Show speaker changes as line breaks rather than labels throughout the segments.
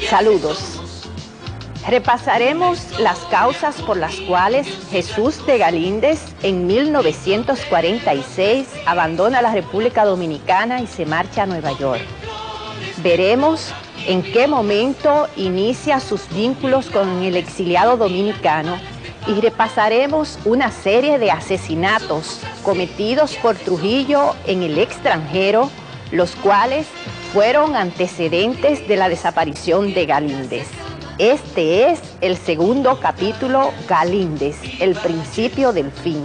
Saludos. Repasaremos las causas por las cuales Jesús de Galíndez en 1946 abandona la República Dominicana y se marcha a Nueva York. Veremos en qué momento inicia sus vínculos con el exiliado dominicano y repasaremos una serie de asesinatos cometidos por Trujillo en el extranjero, los cuales fueron antecedentes de la desaparición de Galíndez. Este es el segundo capítulo, Galíndez, el principio del fin.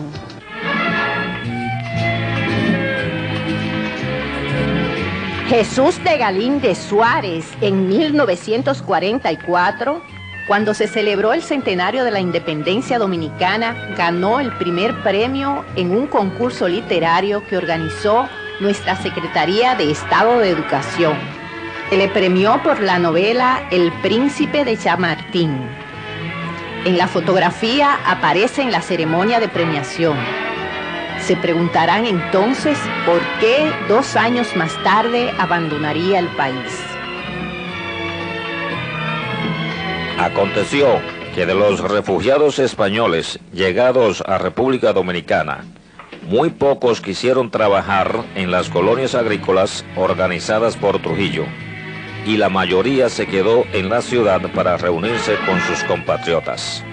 Jesús de Galíndez Suárez, en 1944, cuando se celebró el centenario de la independencia dominicana, ganó el primer premio en un concurso literario que organizó nuestra Secretaría de Estado de Educación. Se le premió por la novela El Príncipe de Chamartín. En la fotografía aparece en la ceremonia de premiación. Se preguntarán entonces por qué 2 años más tarde abandonaría el país.
Aconteció que de los refugiados españoles llegados a República Dominicana, muy pocos quisieron trabajar en las colonias agrícolas organizadas por Trujillo, y la mayoría se quedó en la ciudad para reunirse con sus compatriotas.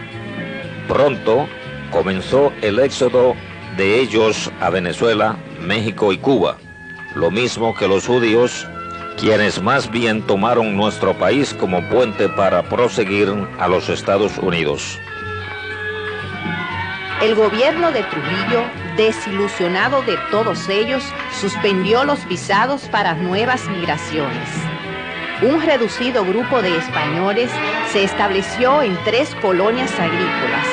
Pronto comenzó el éxodo de ellos a Venezuela, México y Cuba, lo mismo que los judíos, quienes más bien tomaron nuestro país como puente para proseguir a los Estados Unidos.
El gobierno de Trujillo, desilusionado de todos ellos, suspendió los visados para nuevas migraciones. Un reducido grupo de españoles se estableció en 3 colonias agrícolas,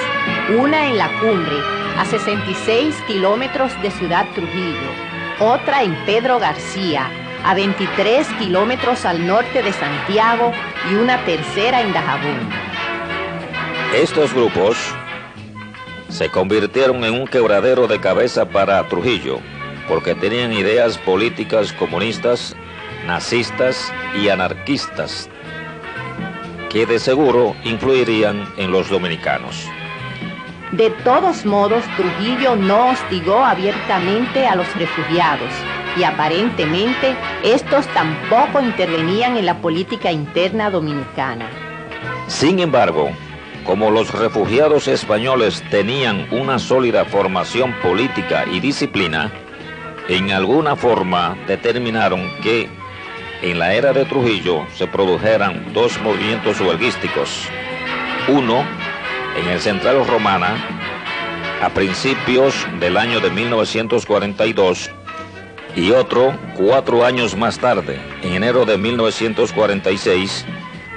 una en La Cumbre, a 66 kilómetros de Ciudad Trujillo, otra en Pedro García, a 23 kilómetros al norte de Santiago, y una tercera en Dajabón.
Estos grupos se convirtieron en un quebradero de cabeza para Trujillo, porque tenían ideas políticas comunistas, nazistas y anarquistas, que de seguro influirían en los dominicanos.
De todos modos, Trujillo no hostigó abiertamente a los refugiados y aparentemente estos tampoco intervenían en la política interna dominicana.
Sin embargo, como los refugiados españoles tenían una sólida formación política y disciplina, en alguna forma determinaron que en la era de Trujillo se produjeran 2 movimientos huelguísticos. Uno en el Central Romana, a principios del año de 1942, y otro 4 años más tarde, en enero de 1946,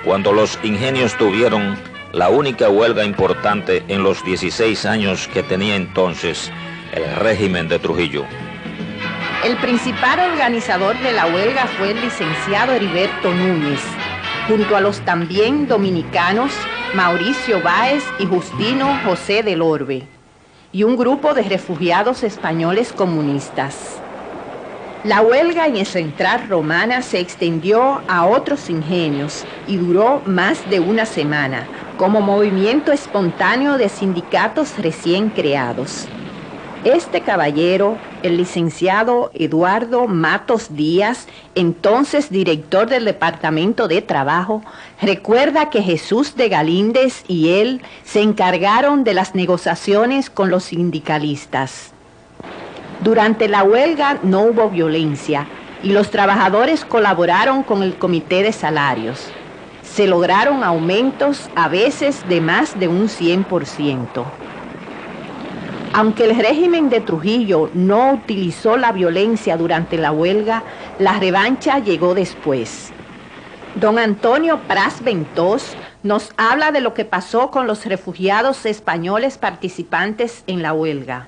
cuando los ingenios tuvieron la única huelga importante en los 16 años que tenía entonces el régimen de Trujillo.
El principal organizador de la huelga fue el licenciado Heriberto Núñez, junto a los también dominicanos Mauricio Báez y Justino José del Orbe, y un grupo de refugiados españoles comunistas. La huelga en el Central Romana se extendió a otros ingenios y duró más de una semana, como movimiento espontáneo de sindicatos recién creados. Este caballero, el licenciado Eduardo Matos Díaz, entonces director del Departamento de Trabajo, recuerda que Jesús de Galíndez y él se encargaron de las negociaciones con los sindicalistas. Durante la huelga no hubo violencia y los trabajadores colaboraron con el Comité de Salarios. Se lograron aumentos a veces de más de un 100%. Aunque el régimen de Trujillo no utilizó la violencia durante la huelga, la revancha llegó después. Don Antonio Pras Ventós nos habla de lo que pasó con los refugiados españoles participantes en la huelga.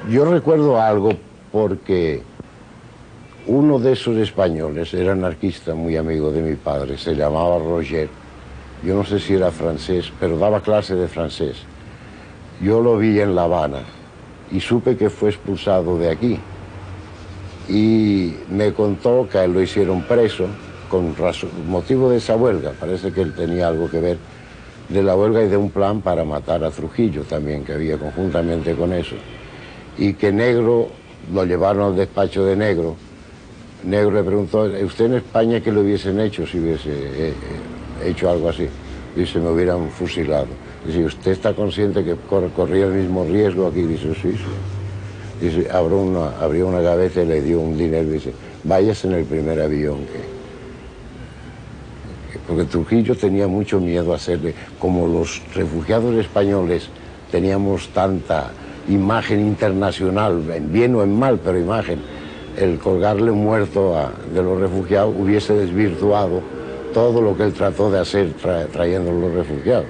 Yo recuerdo algo porque uno de esos españoles era anarquista, muy amigo de mi padre, se llamaba Roger. Yo no sé si era francés, pero daba clase de francés. Yo lo vi en La Habana y supe que fue expulsado de aquí. Y me contó que a él lo hicieron preso con motivo de esa huelga, parece que él tenía algo que ver de la huelga y de un plan para matar a Trujillo también, que había conjuntamente con eso. Y que Negro lo llevaron al despacho de Negro. Negro le preguntó, ¿usted en España qué le hubiesen hecho si hubiese hecho algo así? Dice, me hubieran fusilado. Dice, ¿usted está consciente que corría el mismo riesgo aquí? Dice, sí, sí. Dice, abrió una gaveta y le dio un dinero y dice, váyase en el primer avión. Porque Trujillo tenía mucho miedo a hacerle, como los refugiados españoles teníamos tanta imagen internacional, en bien o en mal, pero imagen, el colgarle muerto de los refugiados hubiese desvirtuado todo lo que él trató de hacer trayendo los refugiados.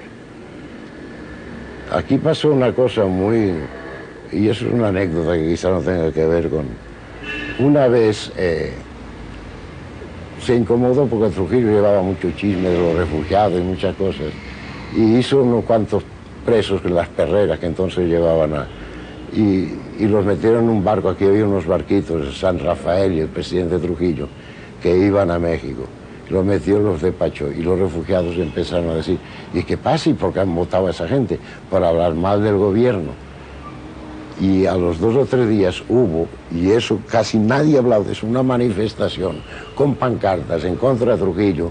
Aquí pasó una cosa muy, y eso es una anécdota que quizá no tenga que ver con... Una vez se incomodó porque Trujillo llevaba mucho chisme de los refugiados y muchas cosas, y hizo unos cuantos presos en las perreras que entonces llevaban y los metieron en un barco. Aquí había unos barquitos, San Rafael y el presidente Trujillo, que iban a México. Los metió, los despachó, y los refugiados empezaron a decir, ¿y qué pasa? ¿Y por qué han votado a esa gente? Para hablar mal del gobierno. Y a los 2 o 3 días hubo, y eso casi nadie ha hablado de eso, una manifestación con pancartas en contra de Trujillo,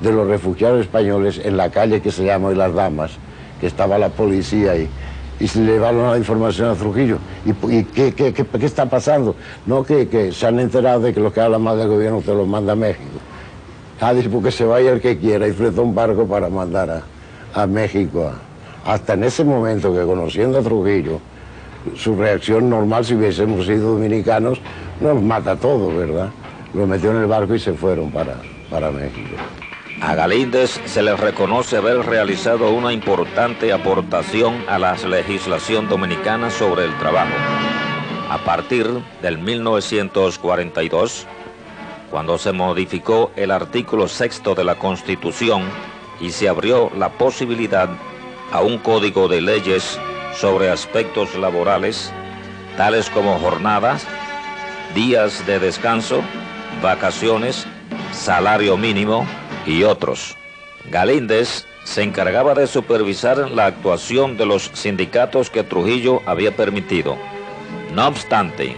de los refugiados españoles en la calle que se llama Las Damas, que estaba la policía ahí, y se le llevaron la información a Trujillo. ¿Y qué está pasando? No, que se han enterado de que los que hablan mal del gobierno te los manda a México. Dice, porque se vaya el que quiera, y fletó un barco para mandar a México. Hasta en ese momento, que conociendo a Trujillo, su reacción normal, si hubiésemos sido dominicanos, nos mata a todos, ¿verdad? Lo metió en el barco y se fueron para México.
A Galíndez se le reconoce haber realizado una importante aportación a la legislación dominicana sobre el trabajo. A partir del 1942, cuando se modificó el artículo 6 de la Constitución y se abrió la posibilidad a un código de leyes sobre aspectos laborales, tales como jornadas, días de descanso, vacaciones, salario mínimo y otros. Galíndez se encargaba de supervisar la actuación de los sindicatos que Trujillo había permitido. No obstante,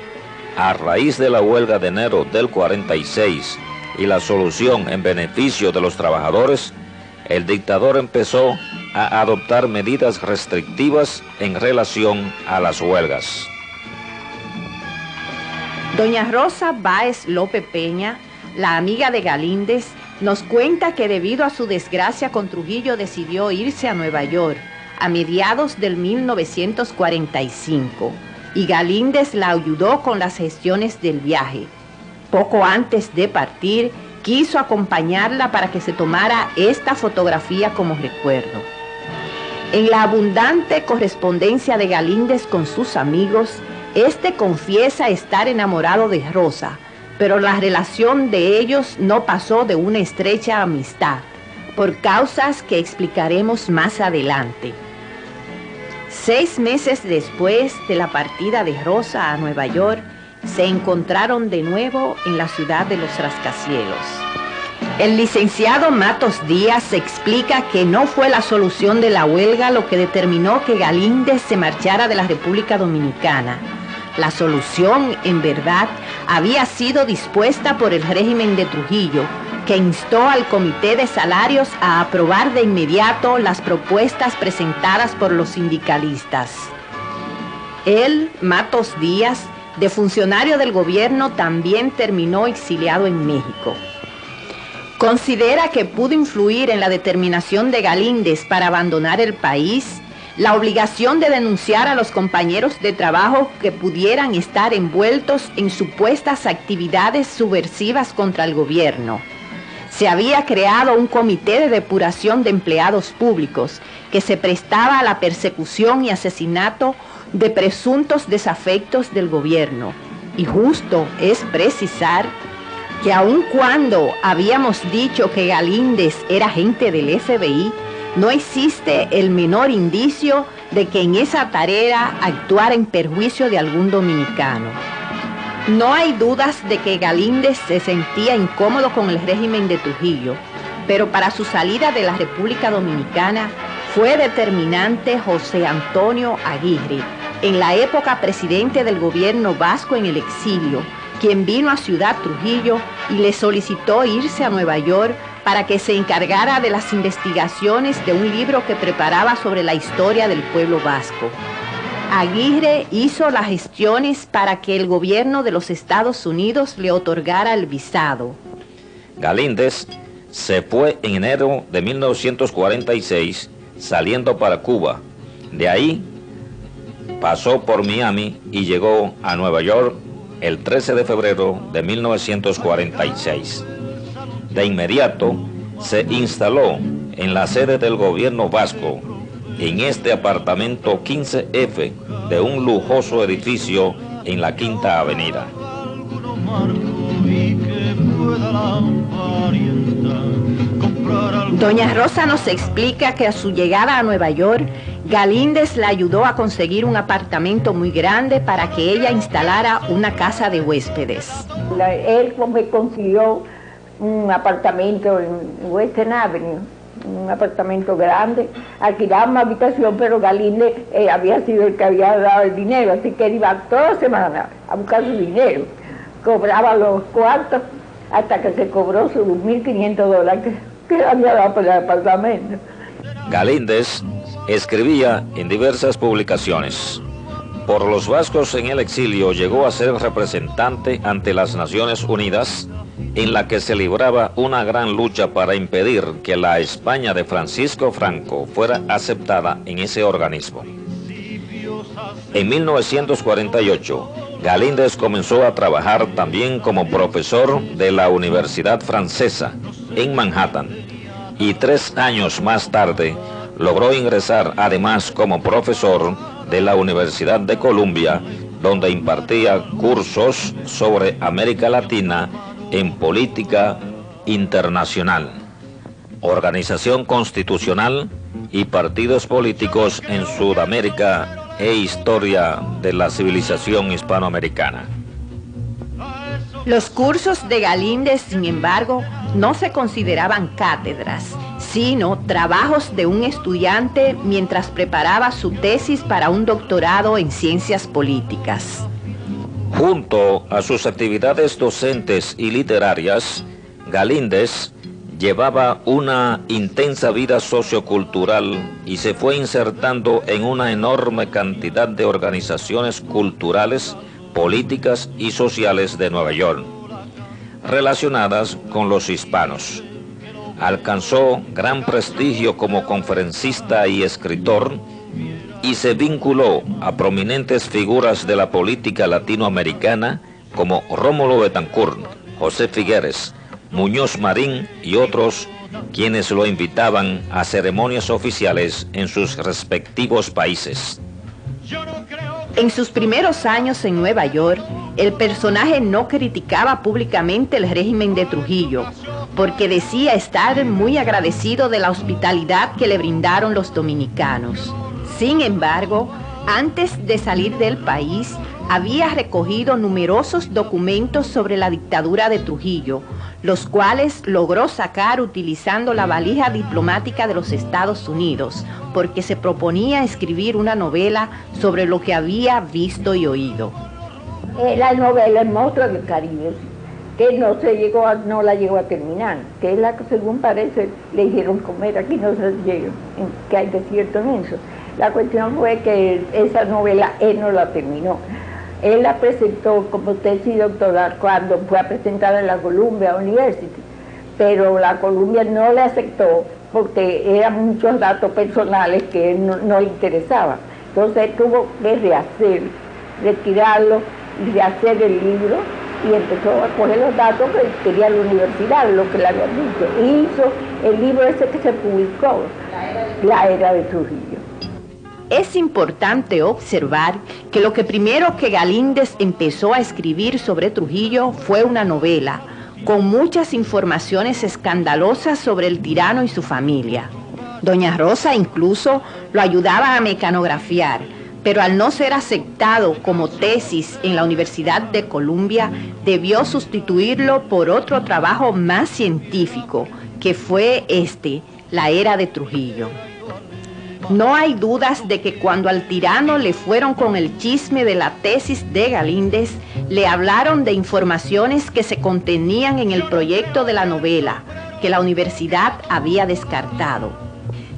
a raíz de la huelga de enero del 46 y la solución en beneficio de los trabajadores, el dictador empezó a adoptar medidas restrictivas en relación a las huelgas.
Doña Rosa Báez López Peña, la amiga de Galíndez, nos cuenta que debido a su desgracia con Trujillo decidió irse a Nueva York a mediados del 1945 y Galíndez la ayudó con las gestiones del viaje. Poco antes de partir, quiso acompañarla para que se tomara esta fotografía como recuerdo. En la abundante correspondencia de Galíndez con sus amigos, este confiesa estar enamorado de Rosa, pero la relación de ellos no pasó de una estrecha amistad, por causas que explicaremos más adelante. 6 meses después de la partida de Rosa a Nueva York, se encontraron de nuevo en la ciudad de los rascacielos. El licenciado Matos Díaz explica que no fue la solución de la huelga lo que determinó que Galíndez se marchara de la República Dominicana. La solución, en verdad, había sido dispuesta por el régimen de Trujillo, que instó al Comité de Salarios a aprobar de inmediato las propuestas presentadas por los sindicalistas. Él, Matos Díaz, de funcionario del gobierno, también terminó exiliado en México. Considera que pudo influir en la determinación de Galíndez para abandonar el país la obligación de denunciar a los compañeros de trabajo que pudieran estar envueltos en supuestas actividades subversivas contra el gobierno. Se había creado un comité de depuración de empleados públicos que se prestaba a la persecución y asesinato de presuntos desafectos del gobierno. Y justo es precisar que aun cuando habíamos dicho que Galíndez era agente del FBI, no existe el menor indicio de que en esa tarea actuara en perjuicio de algún dominicano. No hay dudas de que Galíndez se sentía incómodo con el régimen de Trujillo, pero para su salida de la República Dominicana fue determinante José Antonio Aguirre, en la época presidente del gobierno vasco en el exilio, quien vino a Ciudad Trujillo y le solicitó irse a Nueva York para que se encargara de las investigaciones de un libro que preparaba sobre la historia del pueblo vasco. Aguirre hizo las gestiones para que el gobierno de los Estados Unidos le otorgara el visado.
Galíndez se fue en enero de 1946 saliendo para Cuba. De ahí pasó por Miami y llegó a Nueva York el 13 de febrero de 1946. De inmediato se instaló en la sede del gobierno vasco, en este apartamento 15F de un lujoso edificio en la Quinta Avenida.
Doña Rosa nos explica que a su llegada a Nueva York, Galíndez la ayudó a conseguir un apartamento muy grande para que ella instalara una casa de huéspedes.
Él me consiguió un apartamento en Western Avenue, un apartamento grande, alquilaba una habitación, pero Galíndez había sido el que había dado el dinero, así que él iba toda semana a buscar su dinero, cobraba los cuartos hasta que se cobró sus $1.500 que había dado por el apartamento.
Galíndez escribía en diversas publicaciones. Por los vascos en el exilio llegó a ser representante ante las Naciones Unidas, en la que se libraba una gran lucha para impedir que la España de Francisco Franco fuera aceptada en ese organismo. En 1948, Galíndez comenzó a trabajar también como profesor de la Universidad Francesa en Manhattan y 3 años más tarde logró ingresar además como profesor de la Universidad de Columbia, donde impartía cursos sobre América Latina en política internacional, organización constitucional y partidos políticos en Sudamérica e historia de la civilización hispanoamericana.
Los cursos de Galíndez, sin embargo, no se consideraban cátedras, sino trabajos de un estudiante mientras preparaba su tesis para un doctorado en ciencias políticas.
Junto a sus actividades docentes y literarias, Galíndez llevaba una intensa vida sociocultural y se fue insertando en una enorme cantidad de organizaciones culturales, políticas y sociales de Nueva York, relacionadas con los hispanos. Alcanzó gran prestigio como conferencista y escritor y se vinculó a prominentes figuras de la política latinoamericana como Rómulo Betancourt, José Figueres, Muñoz Marín y otros, quienes lo invitaban a ceremonias oficiales en sus respectivos países.
En sus primeros años en Nueva York, el personaje no criticaba públicamente el régimen de Trujillo, porque decía estar muy agradecido de la hospitalidad que le brindaron los dominicanos. Sin embargo, antes de salir del país, había recogido numerosos documentos sobre la dictadura de Trujillo, los cuales logró sacar utilizando la valija diplomática de los Estados Unidos, porque se proponía escribir una novela sobre lo que había visto y oído.
La novela El monstruo del Caribe, que no la llegó a terminar, que es la que según parece le hicieron comer, aquí no se llega, que hay desierto en eso. La cuestión fue que esa novela él no la terminó. Él la presentó como tesis doctoral cuando fue a presentar en la Columbia University, pero la Columbia no le aceptó porque eran muchos datos personales que él no le interesaban. Entonces él tuvo que retirarlo y rehacer el libro y empezó a coger los datos que quería la universidad, lo que le habían dicho. Y hizo el libro ese que se publicó, La Era de Trujillo.
Es importante observar que lo que primero que Galíndez empezó a escribir sobre Trujillo fue una novela, con muchas informaciones escandalosas sobre el tirano y su familia. Doña Rosa incluso lo ayudaba a mecanografiar, pero al no ser aceptado como tesis en la Universidad de Columbia, debió sustituirlo por otro trabajo más científico, que fue la era de Trujillo. No hay dudas de que cuando al tirano le fueron con el chisme de la tesis de Galíndez, le hablaron de informaciones que se contenían en el proyecto de la novela, que la universidad había descartado.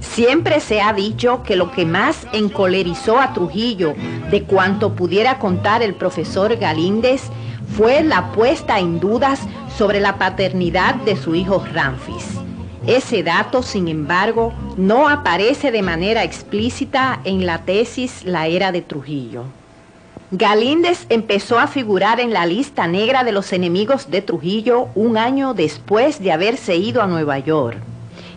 Siempre se ha dicho que lo que más encolerizó a Trujillo de cuanto pudiera contar el profesor Galíndez fue la puesta en dudas sobre la paternidad de su hijo Ramfis. Ese dato, sin embargo, no aparece de manera explícita en la tesis La era de Trujillo. Galíndez empezó a figurar en la lista negra de los enemigos de Trujillo un año después de haberse ido a Nueva York,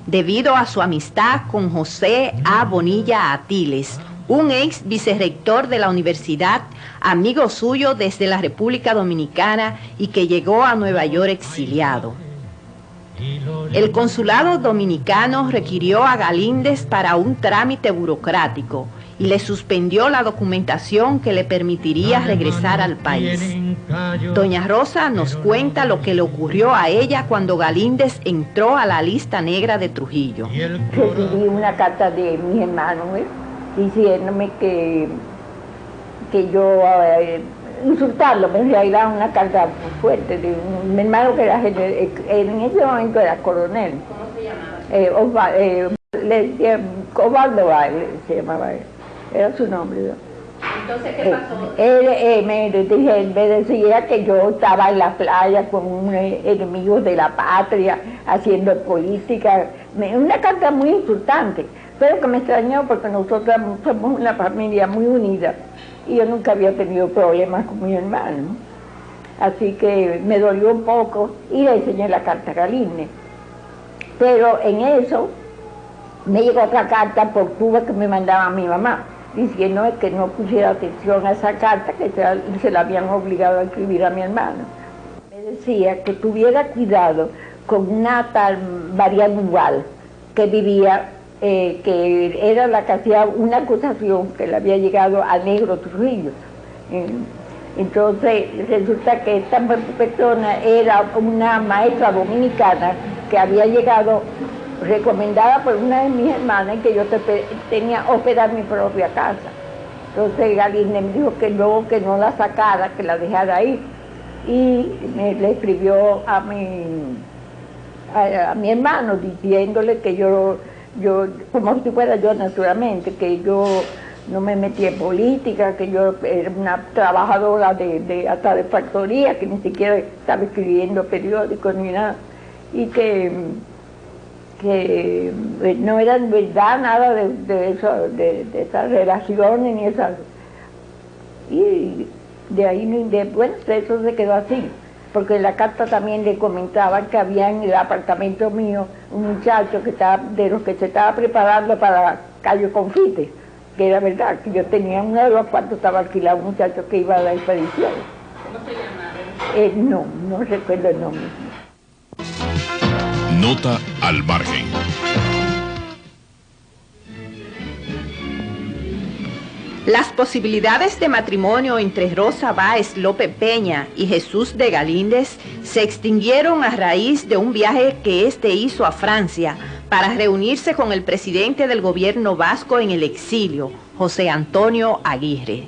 debido a su amistad con José A. Bonilla Atiles, un ex vicerrector de la universidad, amigo suyo desde la República Dominicana y que llegó a Nueva York exiliado. El consulado dominicano requirió a Galíndez para un trámite burocrático y le suspendió la documentación que le permitiría regresar al país. Doña Rosa nos cuenta lo que le ocurrió a ella cuando Galíndez entró a la lista negra de Trujillo.
Recibí una carta de mi hermano, diciéndome que yo insultarlo, me realidad una carga fuerte de mi hermano, que era en ese momento era coronel.
¿Cómo se llamaba?
Osvaldo Baile se llamaba él, era su nombre, ¿no?
Entonces, ¿qué pasó?
Me decía que yo estaba en la playa con un enemigo de la patria, haciendo política, una carta muy insultante, pero que me extrañó porque nosotros somos una familia muy unida y yo nunca había tenido problemas con mi hermano. Así que me dolió un poco y le enseñé la carta a Galíndez. Pero en eso me llegó otra carta por Cuba que me mandaba mi mamá, diciendo que no pusiera atención a esa carta, que se la habían obligado a escribir a mi hermano. Me decía que tuviera cuidado con una tal María Duval, que vivía, que era la que hacía una acusación que le había llegado a Negro Trujillo. Entonces resulta que esta persona era una maestra dominicana que había llegado recomendada por una de mis hermanas, que yo tenía hospedar mi propia casa. Entonces Galíndez me dijo que no la sacara, que la dejara ahí, y le escribió a mi hermano diciéndole que yo, como si fuera yo naturalmente, que yo no me metí en política, que yo era una trabajadora hasta de factoría, que ni siquiera estaba escribiendo periódicos ni nada, y que no era en verdad nada de esas relaciones ni esas. Y de ahí, bueno, eso se quedó así, porque en la carta también le comentaban que había en el apartamento mío un muchacho de los que se estaba preparando para Cayo Confite, que era verdad, que yo tenía uno de los cuartos, estaba alquilado un muchacho que iba a la expedición.
¿Cómo se llamaba?
No recuerdo el nombre.
Nota al margen.
Las posibilidades de matrimonio entre Rosa Báez López Peña y Jesús de Galíndez se extinguieron a raíz de un viaje que éste hizo a Francia para reunirse con el presidente del gobierno vasco en el exilio, José Antonio Aguirre.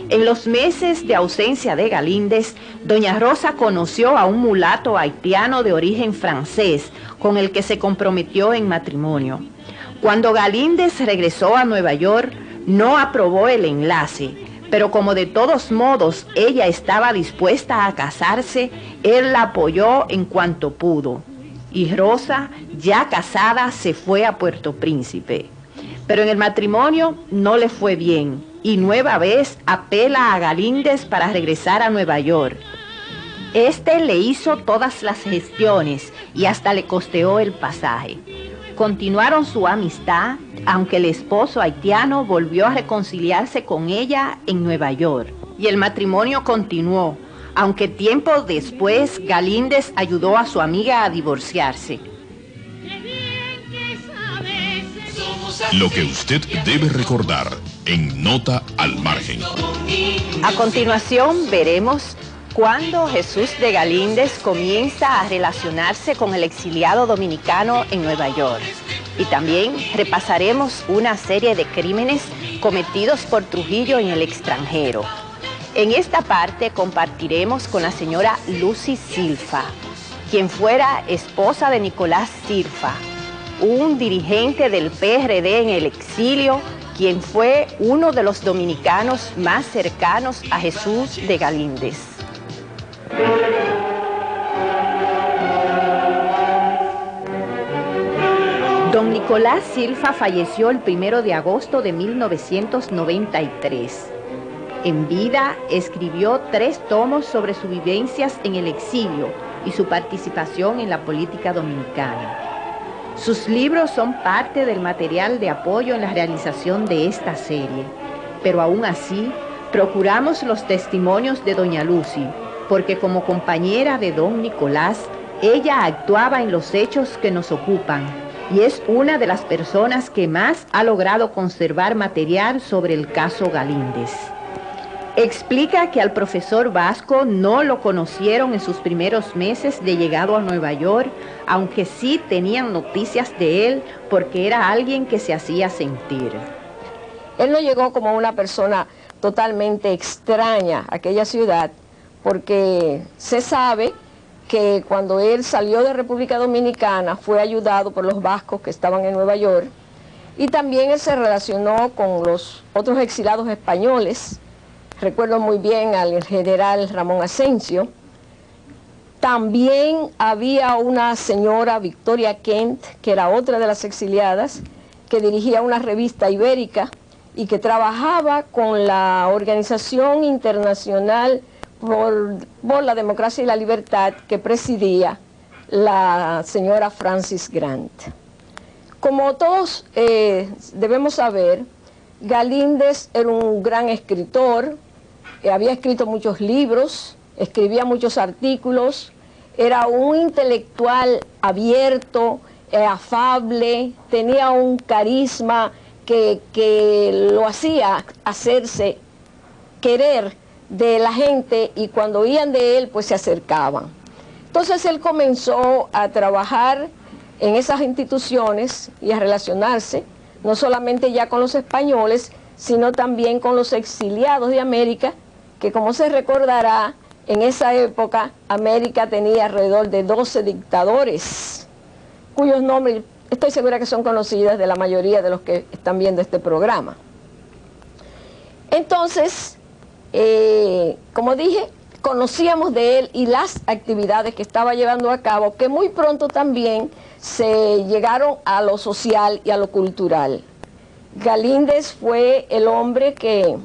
En los meses de ausencia de Galíndez, doña Rosa conoció a un mulato haitiano de origen francés, con el que se comprometió en matrimonio. Cuando Galíndez regresó a Nueva York, no aprobó el enlace, pero como de todos modos ella estaba dispuesta a casarse, él la apoyó en cuanto pudo. Y Rosa, ya casada, se fue a Puerto Príncipe. Pero en el matrimonio no le fue bien, y nueva vez apela a Galíndez para regresar a Nueva York. Este le hizo todas las gestiones y hasta le costeó el pasaje. Continuaron su amistad, aunque el esposo haitiano volvió a reconciliarse con ella en Nueva York. Y el matrimonio continuó, aunque tiempo después Galíndez ayudó a su amiga a divorciarse.
Lo que usted debe recordar. en Nota al Margen.
A continuación veremos cuándo Jesús de Galíndez comienza a relacionarse con el exiliado dominicano en Nueva York. Y también repasaremos una serie de crímenes cometidos por Trujillo en el extranjero. En esta parte compartiremos con la señora Lucy Silfa, quien fuera esposa de Nicolás Silfa, un dirigente del PRD en el exilio, quien fue uno de los dominicanos más cercanos a Jesús de Galíndez. Don Nicolás Silfa falleció el 1 de agosto de 1993. En vida escribió 3 tomos sobre sus vivencias en el exilio y su participación en la política dominicana. Sus libros son parte del material de apoyo en la realización de esta serie, pero aún así procuramos los testimonios de doña Lucy, porque como compañera de don Nicolás, ella actuaba en los hechos que nos ocupan y es una de las personas que más ha logrado conservar material sobre el caso Galíndez. Explica que al profesor Vasco no lo conocieron en sus primeros meses de llegado a Nueva York, aunque sí tenían noticias de él porque era alguien que se hacía sentir.
Él no llegó como una persona totalmente extraña a aquella ciudad, porque se sabe que cuando él salió de República Dominicana fue ayudado por los vascos que estaban en Nueva York, y también él se relacionó con los otros exilados españoles. Recuerdo muy bien al general Ramón Asensio. También había una señora, Victoria Kent, que era otra de las exiliadas, que dirigía una revista ibérica y que trabajaba con la Organización Internacional por la Democracia y la Libertad, que presidía la señora Francis Grant. Como todos debemos saber, Galíndez era un gran escritor, había escrito muchos libros, escribía muchos artículos, era un intelectual abierto, afable, tenía un carisma que lo hacía hacerse querer de la gente, y cuando oían de él pues se acercaban. Entonces él comenzó a trabajar en esas instituciones y a relacionarse no solamente ya con los españoles, sino también con los exiliados de América, que como se recordará, en esa época América tenía alrededor de 12 dictadores, cuyos nombres estoy segura que son conocidos de la mayoría de los que están viendo este programa. Entonces, como dije, conocíamos de él y las actividades que estaba llevando a cabo, que muy pronto también se llegaron a lo social y a lo cultural. Galíndez fue el hombre que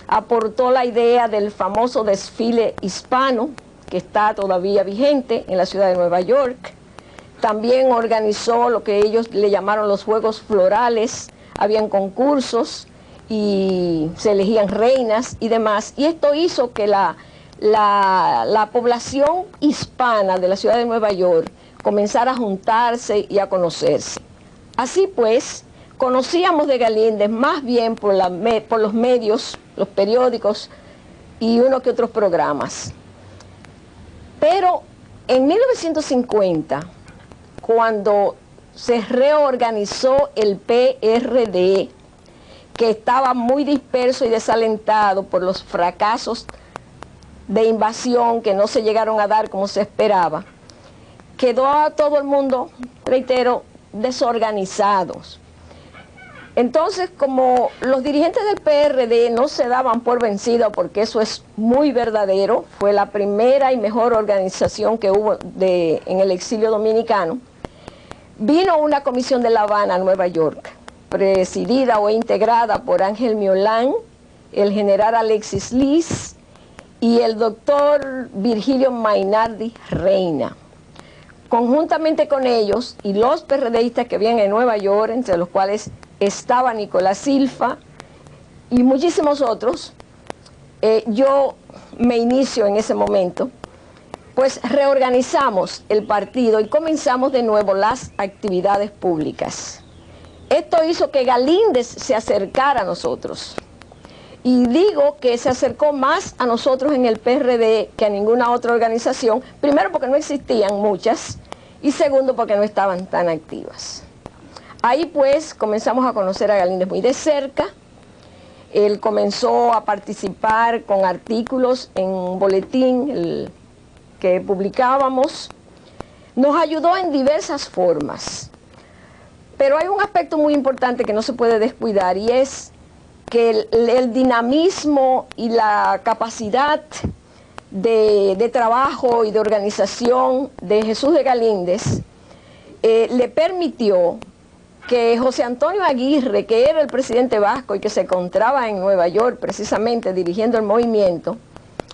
aportó la idea del famoso desfile hispano, que está todavía vigente en la ciudad de Nueva York. También organizó lo que ellos le llamaron los Juegos Florales, habían concursos y se elegían reinas y demás, y esto hizo que la población hispana de la ciudad de Nueva York comenzara a juntarse y a conocerse. Así pues, conocíamos de Galíndez más bien por los medios, los periódicos y uno que otros programas. Pero en 1950, cuando se reorganizó el PRD, que estaba muy disperso y desalentado por los fracasos de invasión que no se llegaron a dar como se esperaba, quedó a todo el mundo, reitero, desorganizados. Entonces, como los dirigentes del PRD no se daban por vencidos, porque eso es muy verdadero, fue la primera y mejor organización que hubo en el exilio dominicano, vino una comisión de La Habana a Nueva York, presidida o integrada por Ángel Miolán, el general Alexis Liz y el doctor Virgilio Mainardi Reina. Conjuntamente con ellos y los PRDistas que habían en Nueva York, entre los cuales estaba Nicolás Silfa y muchísimos otros, yo me inicio en ese momento, pues reorganizamos el partido y comenzamos de nuevo las actividades públicas. Esto hizo que Galíndez se acercara a nosotros. Y digo que se acercó más a nosotros en el PRD que a ninguna otra organización, primero porque no existían muchas, y segundo porque no estaban tan activas. Ahí pues comenzamos a conocer a Galíndez muy de cerca. Él comenzó a participar con artículos en un boletín que publicábamos. Nos ayudó en diversas formas. Pero hay un aspecto muy importante que no se puede descuidar, y es que el dinamismo y la capacidad de trabajo y de organización de Jesús de Galíndez le permitió que José Antonio Aguirre, que era el presidente vasco y que se encontraba en Nueva York precisamente dirigiendo el movimiento,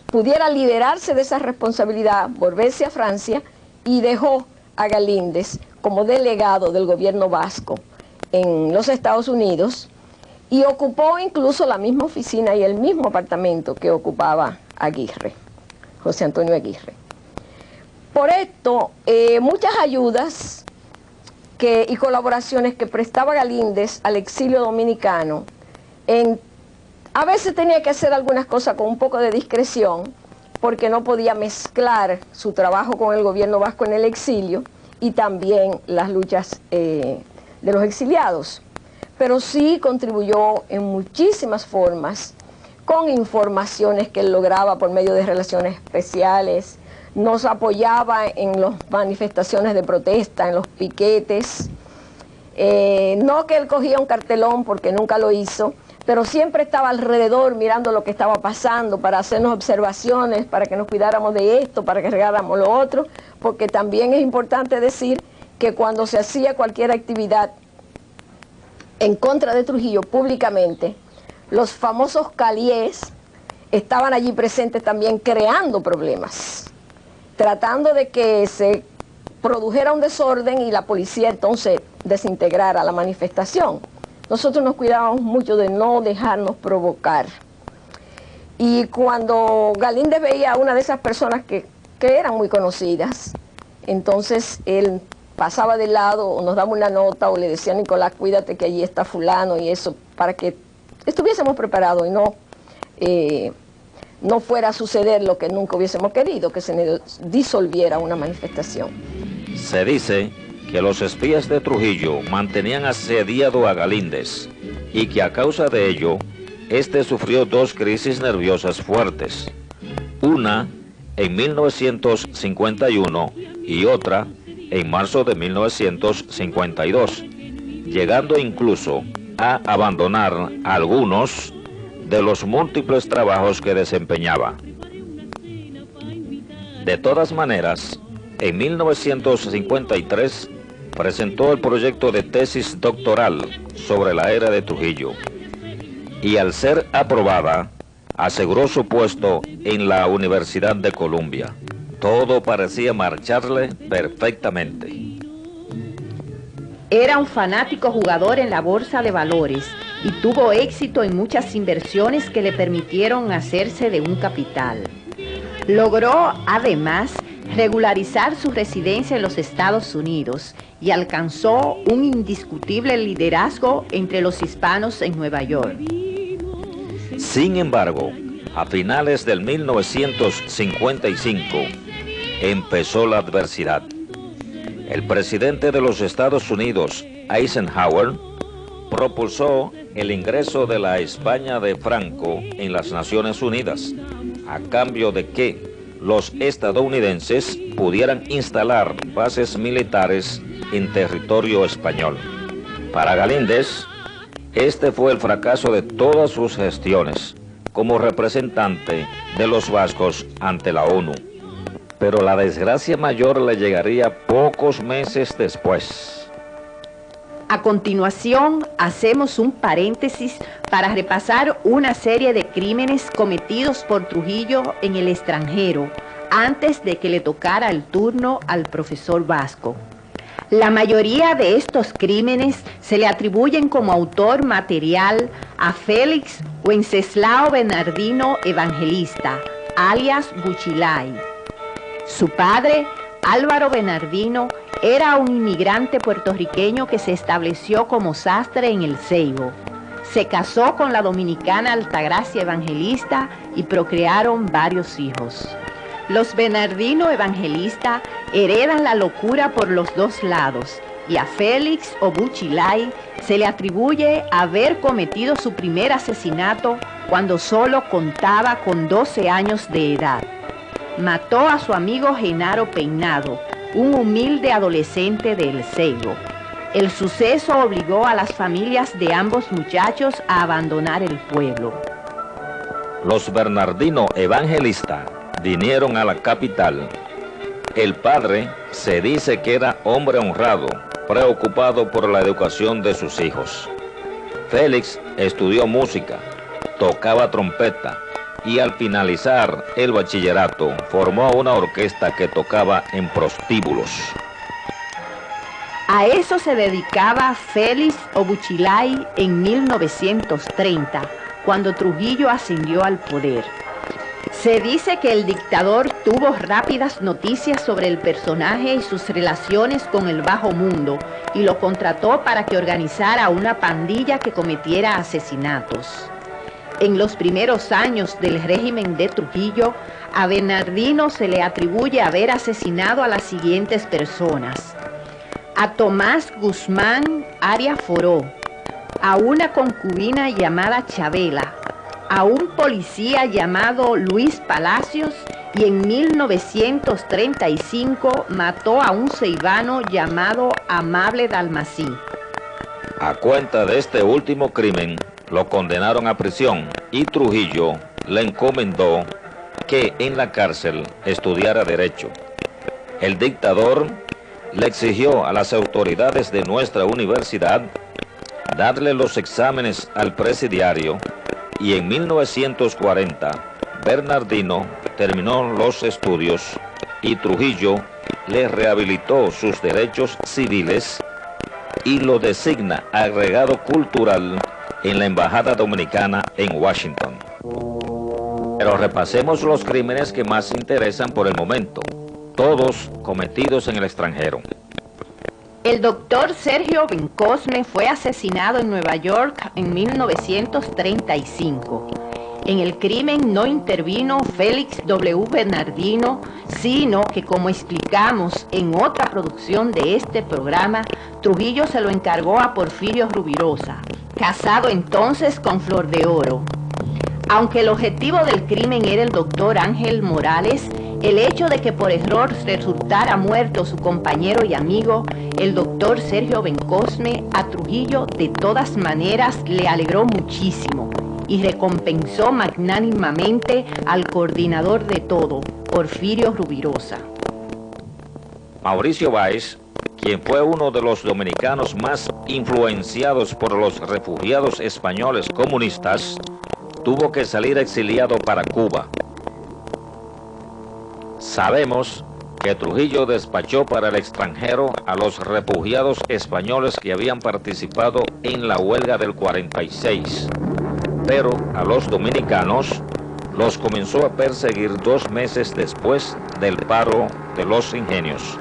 pudiera liberarse de esa responsabilidad, volverse a Francia, y dejó a Galíndez como delegado del gobierno vasco en los Estados Unidos, y ocupó incluso la misma oficina y el mismo apartamento que ocupaba Aguirre, José Antonio Aguirre. Por esto, muchas ayudas y colaboraciones que prestaba Galíndez al exilio dominicano, a veces tenía que hacer algunas cosas con un poco de discreción, porque no podía mezclar su trabajo con el gobierno vasco en el exilio y también las luchas de los exiliados. Pero sí contribuyó en muchísimas formas, con informaciones que él lograba por medio de relaciones especiales, nos apoyaba en las manifestaciones de protesta, en los piquetes. No que él cogía un cartelón, porque nunca lo hizo, pero siempre estaba alrededor mirando lo que estaba pasando para hacernos observaciones, para que nos cuidáramos de esto, para que regáramos lo otro, porque también es importante decir que cuando se hacía cualquier actividad en contra de Trujillo públicamente, los famosos caliés estaban allí presentes también creando problemas, tratando de que se produjera un desorden y la policía entonces desintegrara la manifestación. Nosotros nos cuidábamos mucho de no dejarnos provocar. Y cuando Galíndez veía a una de esas personas que eran muy conocidas, entonces él pasaba de lado o nos daba una nota o le decía: Nicolás, cuídate que allí está fulano, y eso, para que estuviésemos preparados y no fuera a suceder lo que nunca hubiésemos querido, que se disolviera una manifestación.
Se dice que los espías de Trujillo mantenían asediado a Galíndez y que a causa de ello, este sufrió dos crisis nerviosas fuertes, una en 1951 y otra en marzo de 1952, llegando incluso a abandonar algunos de los múltiples trabajos que desempeñaba. De todas maneras, en 1953 presentó el proyecto de tesis doctoral sobre la era de Trujillo y, al ser aprobada, aseguró su puesto en la Universidad de Columbia. Todo parecía marcharle perfectamente.
Era un fanático jugador en la bolsa de valores y tuvo éxito en muchas inversiones que le permitieron hacerse de un capital. Logró, además, regularizar su residencia en los Estados Unidos y alcanzó un indiscutible liderazgo entre los hispanos en Nueva York.
Sin embargo, a finales del 1955 empezó la adversidad. El presidente de los Estados Unidos, Eisenhower, propulsó el ingreso de la España de Franco en las Naciones Unidas, a cambio de que los estadounidenses pudieran instalar bases militares en territorio español. Para Galíndez, este fue el fracaso de todas sus gestiones como representante de los vascos ante la ONU. Pero la desgracia mayor le llegaría pocos meses después.
A continuación, hacemos un paréntesis para repasar una serie de crímenes cometidos por Trujillo en el extranjero, antes de que le tocara el turno al profesor Vasco. La mayoría de estos crímenes se le atribuyen como autor material a Félix Wenceslao Bernardino Evangelista, alias Buchilay. Su padre, Álvaro Bernardino, era un inmigrante puertorriqueño que se estableció como sastre en El Ceibo. Se casó con la dominicana Altagracia Evangelista y procrearon varios hijos. Los Bernardino Evangelista heredan la locura por los dos lados y a Félix Obuchilai se le atribuye haber cometido su primer asesinato cuando solo contaba con 12 años de edad. Mató a su amigo Genaro Peinado, un humilde adolescente de El Seibo. El suceso obligó a las familias de ambos muchachos a abandonar el pueblo.
Los Bernardino Evangelista vinieron a la capital. El padre se dice que era hombre honrado, preocupado por la educación de sus hijos. Félix estudió música, tocaba trompeta y al finalizar el bachillerato formó una orquesta que tocaba en prostíbulos.
A eso se dedicaba Félix Obuchilai en 1930, cuando Trujillo ascendió al poder. Se dice que el dictador tuvo rápidas noticias sobre el personaje y sus relaciones con el bajo mundo y lo contrató para que organizara una pandilla que cometiera asesinatos. En los primeros años del régimen de Trujillo, a Bernardino se le atribuye haber asesinado a las siguientes personas: a Tomás Guzmán Arias Foró, a una concubina llamada Chabela, a un policía llamado Luis Palacios y en 1935 mató a un ceibano llamado Amable Dalmací.
A cuenta de este último crimen, lo condenaron a prisión y Trujillo le encomendó que en la cárcel estudiara Derecho. El dictador le exigió a las autoridades de nuestra universidad darle los exámenes al presidiario y en 1940 Bernardino terminó los estudios y Trujillo le rehabilitó sus derechos civiles y lo designa agregado cultural en la Embajada Dominicana en Washington. Pero repasemos los crímenes que más interesan por el momento, todos cometidos en el extranjero.
El doctor Sergio Bencosme fue asesinado en Nueva York en 1935. En el crimen no intervino Félix W. Bernardino, sino que, como explicamos en otra producción de este programa, Trujillo se lo encargó a Porfirio Rubirosa, casado entonces con Flor de Oro. Aunque el objetivo del crimen era el doctor Ángel Morales, el hecho de que por error resultara muerto su compañero y amigo, el doctor Sergio Bencosme, a Trujillo de todas maneras le alegró muchísimo y recompensó magnánimamente al coordinador de todo, Porfirio Rubirosa.
Mauricio Báez, quien fue uno de los dominicanos más influenciados por los refugiados españoles comunistas, tuvo que salir exiliado para Cuba. Sabemos que Trujillo despachó para el extranjero a los refugiados españoles que habían participado en la huelga del 46, pero a los dominicanos los comenzó a perseguir 2 meses después del paro de los ingenios.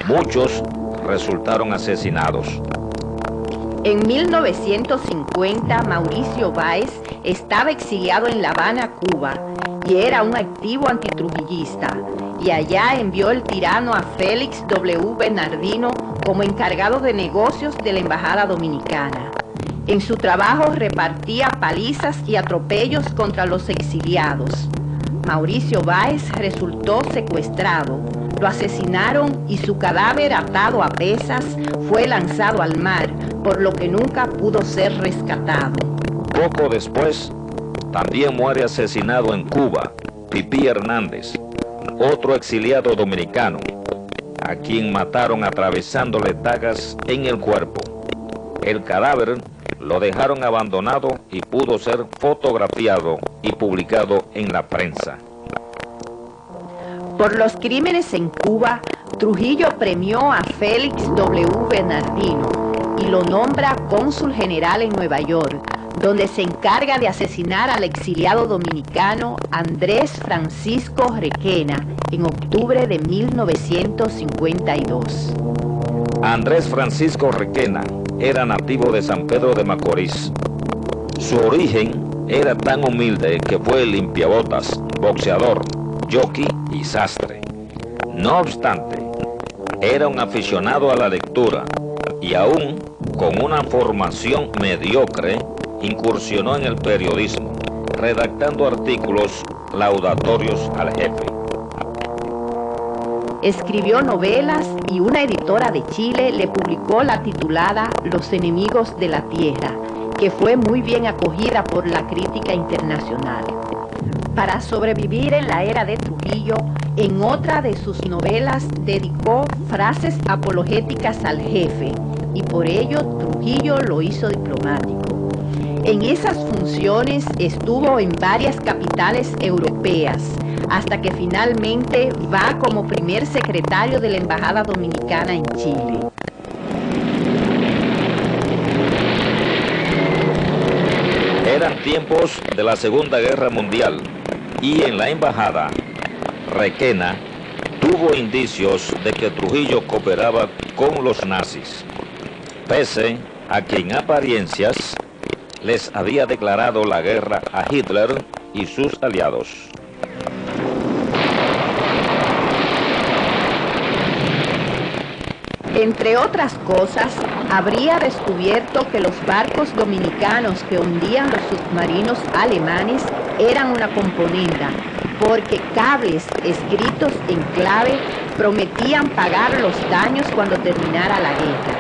Muchos resultaron asesinados.
En 1950, Mauricio Báez estaba exiliado en La Habana, Cuba, y era un activo antitrujillista, y allá envió el tirano a Félix W. Bernardino como encargado de negocios de la Embajada Dominicana. En su trabajo repartía palizas y atropellos contra los exiliados. Mauricio Báez resultó secuestrado, lo asesinaron y su cadáver atado a pesas fue lanzado al mar, por lo que nunca pudo ser rescatado.
Poco después, también muere asesinado en Cuba Pipí Hernández, otro exiliado dominicano, a quien mataron atravesándole dagas en el cuerpo. El cadáver lo dejaron abandonado y pudo ser fotografiado y publicado en la prensa.
Por los crímenes en Cuba, Trujillo premió a Félix W. Bernardino y lo nombra cónsul general en Nueva York, donde se encarga de asesinar al exiliado dominicano Andrés Francisco Requena en octubre de 1952.
Andrés Francisco Requena era nativo de San Pedro de Macorís. Su origen era tan humilde que fue limpiabotas, boxeador, jockey y sastre. No obstante, era un aficionado a la lectura y aún con una formación mediocre, incursionó en el periodismo, redactando artículos laudatorios al jefe.
Escribió novelas y una editora de Chile le publicó la titulada Los enemigos de la tierra, que fue muy bien acogida por la crítica internacional. Para sobrevivir en la era de Trujillo, en otra de sus novelas dedicó frases apologéticas al jefe y por ello Trujillo lo hizo diplomático. En esas funciones estuvo en varias capitales europeas, hasta que finalmente va como primer secretario de la Embajada Dominicana en Chile.
Eran tiempos de la Segunda Guerra Mundial y en la embajada, Requena tuvo indicios de que Trujillo cooperaba con los nazis, pese a que en apariencias les había declarado la guerra a Hitler y sus aliados.
Entre otras cosas, habría descubierto que los barcos dominicanos que hundían los submarinos alemanes eran una componenda, porque cables escritos en clave prometían pagar los daños cuando terminara la guerra.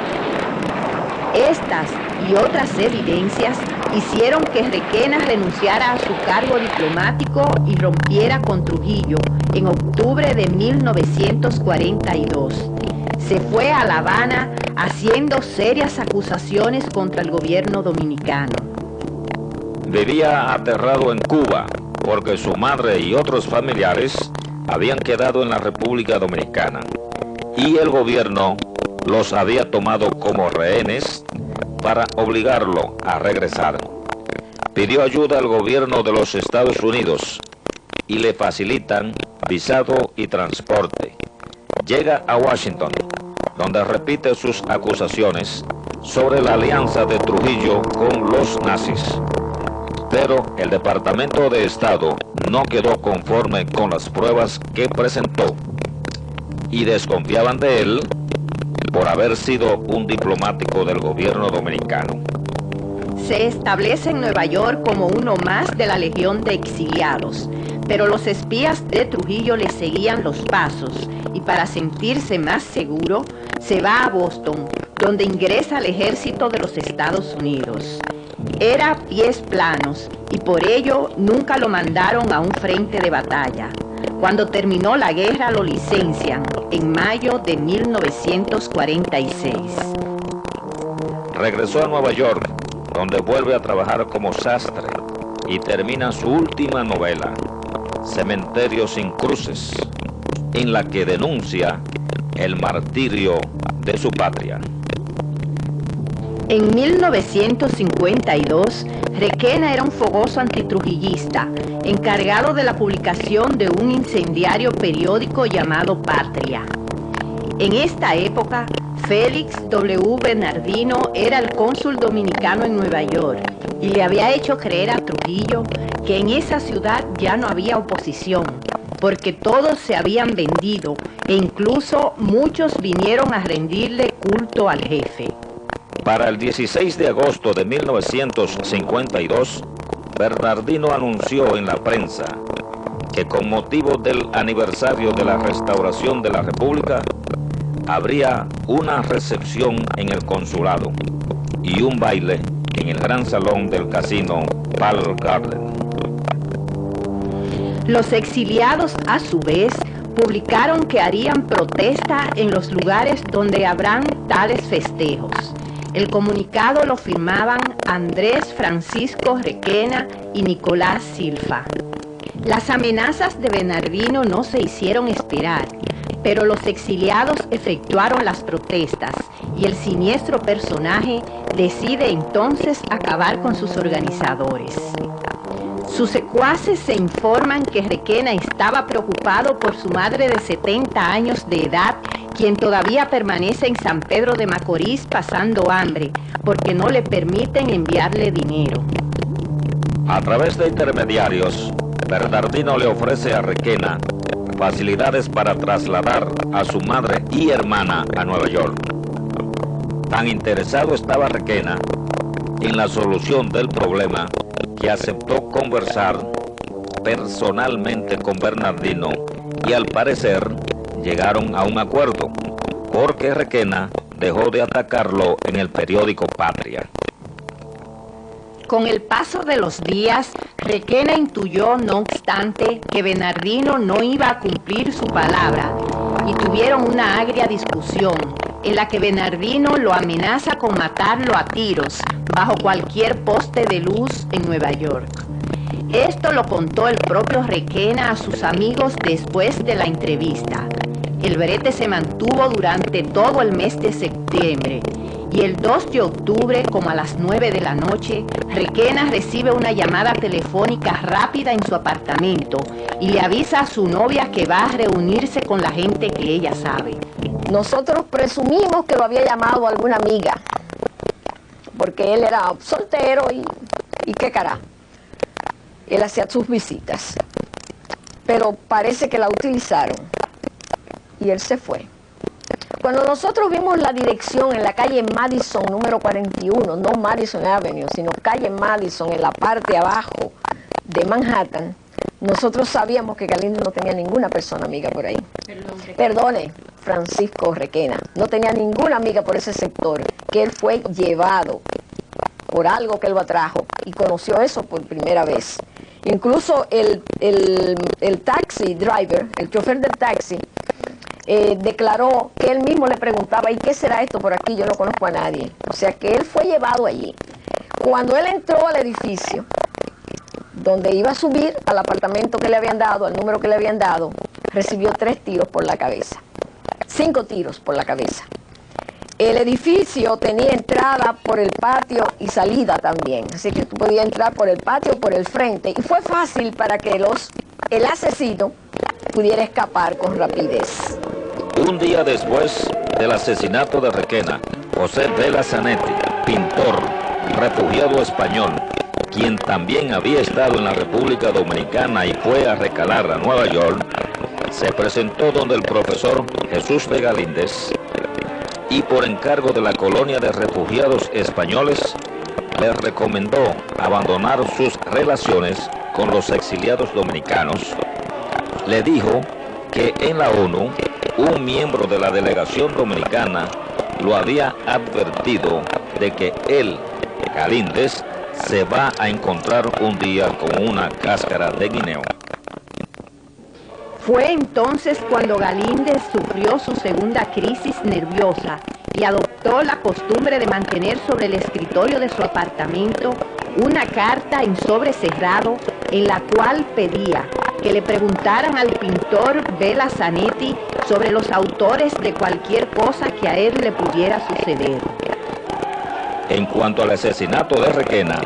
Estas y otras evidencias hicieron que Requena renunciara a su cargo diplomático y rompiera con Trujillo en octubre de 1942. Se fue a La Habana haciendo serias acusaciones contra el gobierno dominicano.
Vivía aterrado en Cuba porque su madre y otros familiares habían quedado en la República Dominicana y el gobierno los había tomado como rehenes para obligarlo a regresar. Pidió ayuda al gobierno de los Estados Unidos y le facilitan visado y transporte. Llega a Washington, donde repite sus acusaciones sobre la alianza de Trujillo con los nazis. Pero el Departamento de Estado no quedó conforme con las pruebas que presentó y desconfiaban de él por haber sido un diplomático del gobierno dominicano.
Se establece en Nueva York como uno más de la Legión de Exiliados, pero los espías de Trujillo le seguían los pasos y para sentirse más seguro se va a Boston, donde ingresa al ejército de los Estados Unidos. Era pies planos y por ello nunca lo mandaron a un frente de batalla. Cuando terminó la guerra lo licencian en mayo de 1946.
Regresó a Nueva York, donde vuelve a trabajar como sastre y termina su última novela, Cementerio sin cruces, en la que denuncia el martirio de su patria.
En 1952, Requena era un fogoso antitrujillista, encargado de la publicación de un incendiario periódico llamado Patria. En esta época, Félix W. Bernardino era el cónsul dominicano en Nueva York y le había hecho creer a Trujillo que en esa ciudad ya no había oposición, porque todos se habían vendido e incluso muchos vinieron a rendirle culto al jefe.
Para el 16 de agosto de 1952, Bernardino anunció en la prensa que con motivo del aniversario de la restauración de la República, habría una recepción en el consulado y un baile en el gran salón del casino Palace Garden.
Los exiliados, a su vez, publicaron que harían protesta en los lugares donde habrán tales festejos. El comunicado lo firmaban Andrés Francisco Requena y Nicolás Silva. Las amenazas de Bernardino no se hicieron esperar, pero los exiliados efectuaron las protestas y el siniestro personaje decide entonces acabar con sus organizadores. Sus secuaces se informan que Requena estaba preocupado por su madre de 70 años de edad, quien todavía permanece en San Pedro de Macorís pasando hambre, porque no le permiten enviarle dinero.
A través de intermediarios, Bernardino le ofrece a Requena facilidades para trasladar a su madre y hermana a Nueva York. Tan interesado estaba Requena en la solución del problema que aceptó conversar personalmente con Bernardino y al parecer llegaron a un acuerdo, porque Requena dejó de atacarlo en el periódico Patria.
Con el paso de los días, Requena intuyó, no obstante, que Bernardino no iba a cumplir su palabra y tuvieron una agria discusión en la que Bernardino lo amenaza con matarlo a tiros bajo cualquier poste de luz en Nueva York. Esto lo contó el propio Requena a sus amigos después de la entrevista. El brete se mantuvo durante todo el mes de septiembre y el 2 de octubre, como a las 9 de la noche, Requena recibe una llamada telefónica rápida en su apartamento y le avisa a su novia que va a reunirse con la gente que ella sabe.
Nosotros presumimos que lo había llamado alguna amiga, porque él era soltero y qué cara. Él hacía sus visitas, pero parece que la utilizaron y él se fue. Cuando nosotros vimos la dirección en la calle Madison número 41, no Madison Avenue, sino calle Madison en la parte abajo de Manhattan, nosotros sabíamos que Galíndez no tenía ninguna persona amiga por ahí. Perdone, Francisco Requena, no tenía ninguna amiga por ese sector, que él fue llevado por algo que él lo atrajo y conoció eso por primera vez. Incluso el taxi driver, el chofer del taxi, declaró que él mismo le preguntaba, ¿y qué será esto por aquí? Yo no conozco a nadie. O sea que él fue llevado allí. Cuando él entró al edificio, donde iba a subir al apartamento que le habían dado, al número que le habían dado, recibió 3 tiros por la cabeza. 5 tiros por la cabeza. El edificio tenía entrada por el patio y salida también. Así que tú podías entrar por el patio o por el frente. Y fue fácil para que el asesino pudiera escapar con rapidez.
Un día después del asesinato de Requena, José Vela Zanetti, pintor, refugiado español, quien también había estado en la República Dominicana y fue a recalar a Nueva York, se presentó donde el profesor Jesús de Galíndez y por encargo de la colonia de refugiados españoles le recomendó abandonar sus relaciones con los exiliados dominicanos. Le dijo que en la ONU un miembro de la delegación dominicana lo había advertido de que él, Galíndez, se va a encontrar un día con una cáscara de guineo.
Fue entonces cuando Galíndez sufrió su segunda crisis nerviosa y adoptó la costumbre de mantener sobre el escritorio de su apartamento una carta en sobre cerrado en la cual pedía que le preguntaran al pintor Vela Zanetti sobre los autores de cualquier cosa que a él le pudiera suceder.
En cuanto al asesinato de Requena,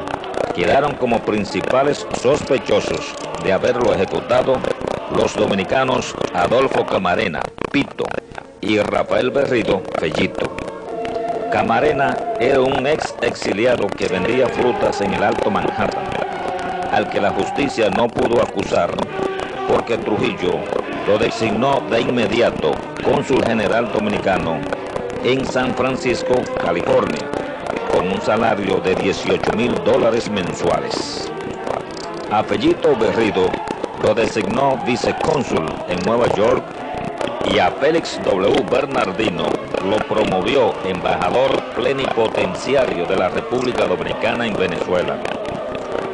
quedaron como principales sospechosos de haberlo ejecutado los dominicanos Adolfo Camarena, Pito, y Rafael Berrido, Fellito. Camarena era un ex exiliado que vendía frutas en el Alto Manhattan, al que la justicia no pudo acusar porque Trujillo lo designó de inmediato cónsul general dominicano en San Francisco, California, con un salario de $18,000 mensuales. A Fellito Berrido lo designó vicecónsul en Nueva York y a Félix W. Bernardino lo promovió embajador plenipotenciario de la República Dominicana en Venezuela.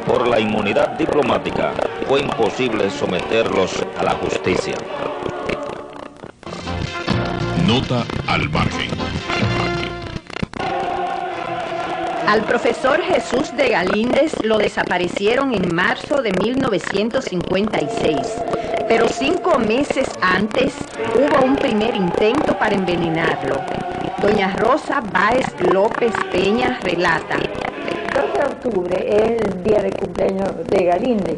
Por la inmunidad diplomática fue imposible someterlos a la justicia.
Nota al margen.
Al profesor Jesús de Galíndez lo desaparecieron en marzo de 1956, pero 5 meses antes hubo un primer intento para envenenarlo. Doña Rosa Báez López Peña relata:
El 12 de octubre es el día de cumpleaños de Galíndez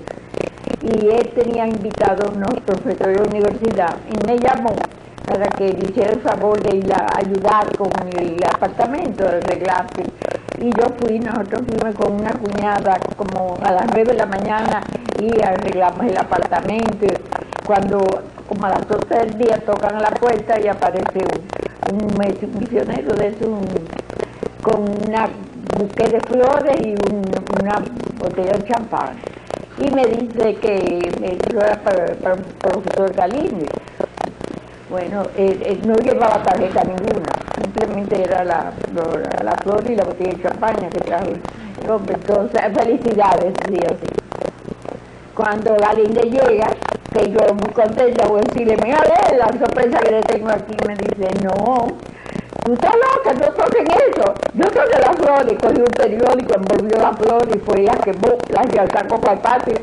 y él tenía invitado a unos profesores de universidad y me llamó para que le hiciera el favor de ir a ayudar con el apartamento, a arreglarse. Y Y nosotros fuimos con una cuñada como a las 9 de la mañana y arreglamos el apartamento. Cuando como a las 12 del día tocan a la puerta y aparece un misionero de eso, con una buque de flores y una botella de champán. Y me dice que eso era para el profesor Galíndez. Bueno, no llevaba tarjeta ninguna, simplemente era la flor y la botella de champaña que trajo. Entonces, felicidades, sí, así. Cuando Galíndez llega, que yo muy contenta, voy a decirle, mira, la sorpresa que le tengo aquí, me dice, no, tú estás loca, no toquen eso, yo toqué las flores, cogí un periódico, envolvió la flor y fue ella que la sacó para el patio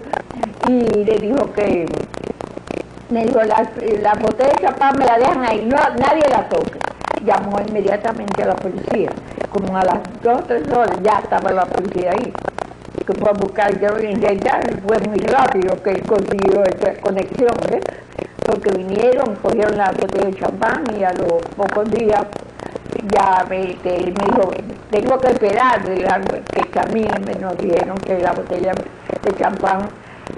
y le dijo que, me dijo, la botella de champán me la dejan ahí, no, nadie la toque. Llamó inmediatamente a la policía, como a las 2 o 3 horas ya estaba la policía ahí, que fue a buscar, yo intentar, fue muy rápido que consiguió esa conexión, porque vinieron, cogieron la botella de champán y a los pocos días ya él me dijo, tengo que esperar que caminen, nos dijeron que la botella de champán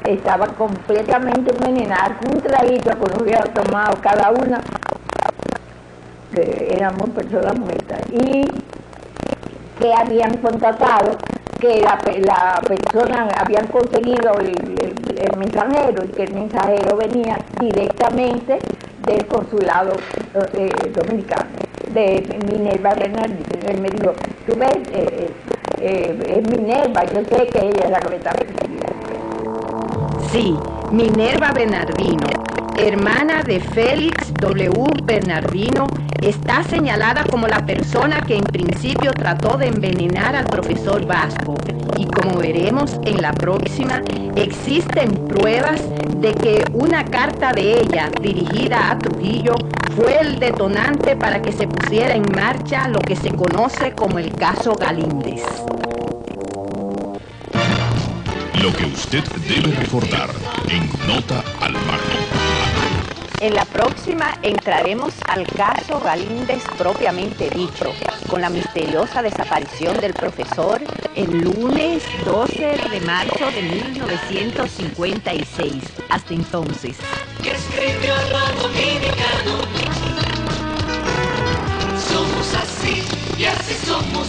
estaba completamente envenenada, un traguito que nos había tomado cada una, que éramos personas muertas, y que habían contratado, que la persona, habían conseguido el mensajero, y que el mensajero venía directamente del consulado dominicano, de Minerva Bernardino. Él me dijo, tú ves, es Minerva, yo sé que ella es la que me está persiguiendo.
Sí, Minerva Bernardino, hermana de Félix W. Bernardino, está señalada como la persona que en principio trató de envenenar al profesor Vasco. Y como veremos en la próxima, existen pruebas de que una carta de ella dirigida a Trujillo fue el detonante para que se pusiera en marcha lo que se conoce como el caso Galíndez.
Lo que usted debe recordar en Nota al Margen.
En la próxima entraremos al caso Galíndez propiamente dicho, con la misteriosa desaparición del profesor el lunes 12 de marzo de 1956. Hasta entonces.
Escribió lo dominicano. Somos así y así somos.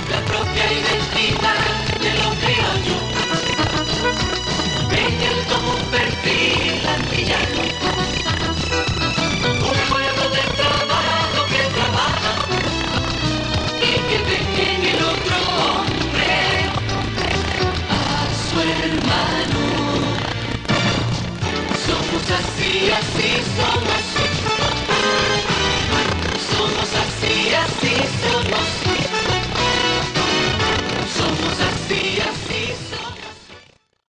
La propia identidad de lo criollo. En el como perfil antillano. Un pueblo de trabajo que trabaja y que ve en el otro hombre a su hermano. Somos así, así somos.